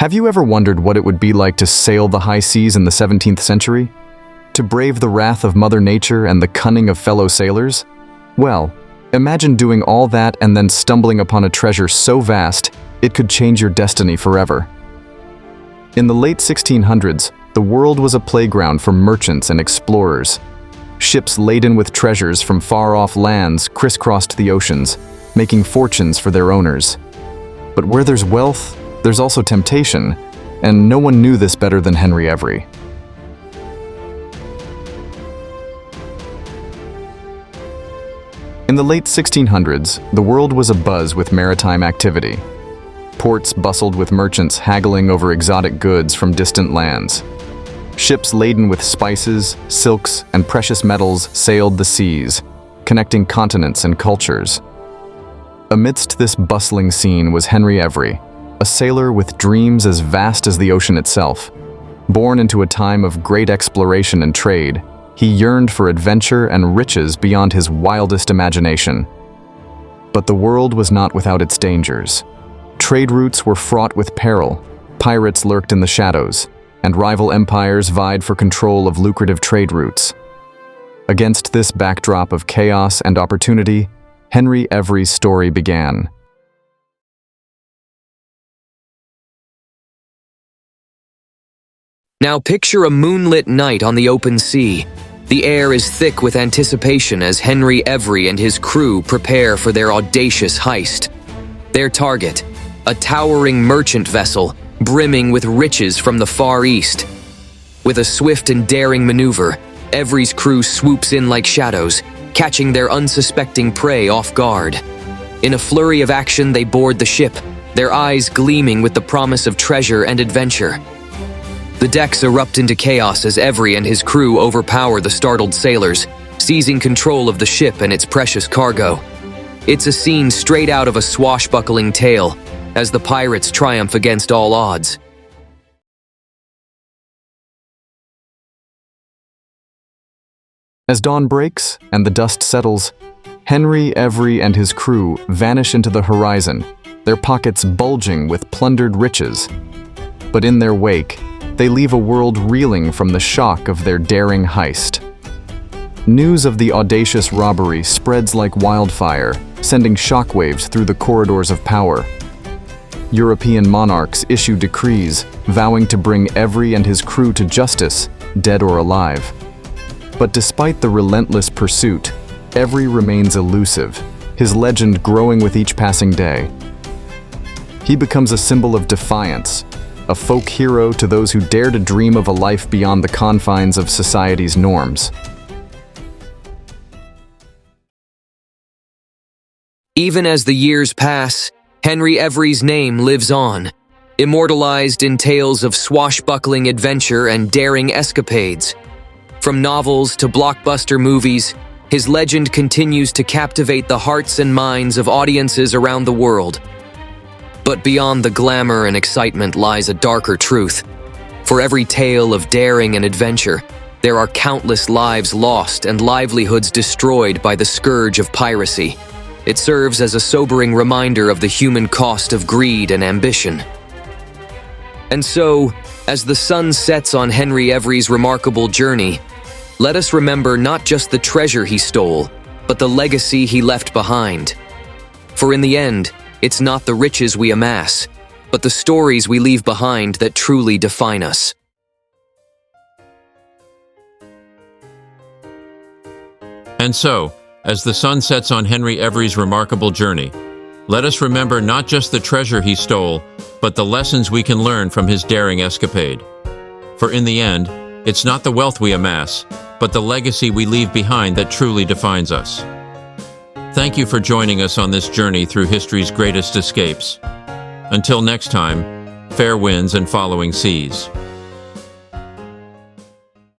Have you ever wondered what it would be like to sail the high seas in the 17th century? To brave the wrath of Mother Nature and the cunning of fellow sailors? Well, imagine doing all that and then stumbling upon a treasure so vast, it could change your destiny forever. In the late 1600s, the world was a playground for merchants and explorers. Ships laden with treasures from far-off lands crisscrossed the oceans, making fortunes for their owners. But where there's wealth, there's also temptation, and no one knew this better than Henry Every. In the late 1600s, the world was abuzz with maritime activity. Ports bustled with merchants haggling over exotic goods from distant lands. Ships laden with spices, silks, and precious metals sailed the seas, connecting continents and cultures. Amidst this bustling scene was Henry Every, a sailor with dreams as vast as the ocean itself. Born into a time of great exploration and trade, he yearned for adventure and riches beyond his wildest imagination. But the world was not without its dangers. Trade routes were fraught with peril, pirates lurked in the shadows, and rival empires vied for control of lucrative trade routes. Against this backdrop of chaos and opportunity, Henry Every's story began. Now picture a moonlit night on the open sea. The air is thick with anticipation as Henry Every and his crew prepare for their audacious heist. Their target, a towering merchant vessel brimming with riches from the Far East. With a swift and daring maneuver, Every's crew swoops in like shadows, catching their unsuspecting prey off guard. In a flurry of action, they board the ship, their eyes gleaming with the promise of treasure and adventure. The decks erupt into chaos as Every and his crew overpower the startled sailors, seizing control of the ship and its precious cargo. It's a scene straight out of a swashbuckling tale, as the pirates triumph against all odds. As dawn breaks and the dust settles, Henry Every and his crew vanish into the horizon, their pockets bulging with plundered riches. But in their wake, they leave a world reeling from the shock of their daring heist. News of the audacious robbery spreads like wildfire, sending shockwaves through the corridors of power. European monarchs issue decrees, vowing to bring Every and his crew to justice, dead or alive. But despite the relentless pursuit, Every remains elusive, his legend growing with each passing day. He becomes a symbol of defiance, a folk hero to those who dare to dream of a life beyond the confines of society's norms. Even as the years pass, Henry Every's name lives on, immortalized in tales of swashbuckling adventure and daring escapades. From novels to blockbuster movies, his legend continues to captivate the hearts and minds of audiences around the world. But beyond the glamour and excitement lies a darker truth. For every tale of daring and adventure, there are countless lives lost and livelihoods destroyed by the scourge of piracy. It serves as a sobering reminder of the human cost of greed and ambition. And so, as the sun sets on Henry Every's remarkable journey, let us remember not just the treasure he stole, but the legacy he left behind. For in the end, it's not the riches we amass, but the stories we leave behind that truly define us. And so, as the sun sets on Henry Every's remarkable journey, let us remember not just the treasure he stole, but the lessons we can learn from his daring escapade. For in the end, it's not the wealth we amass, but the legacy we leave behind that truly defines us. Thank you for joining us on this journey through history's greatest escapes. Until next time, fair winds and following seas.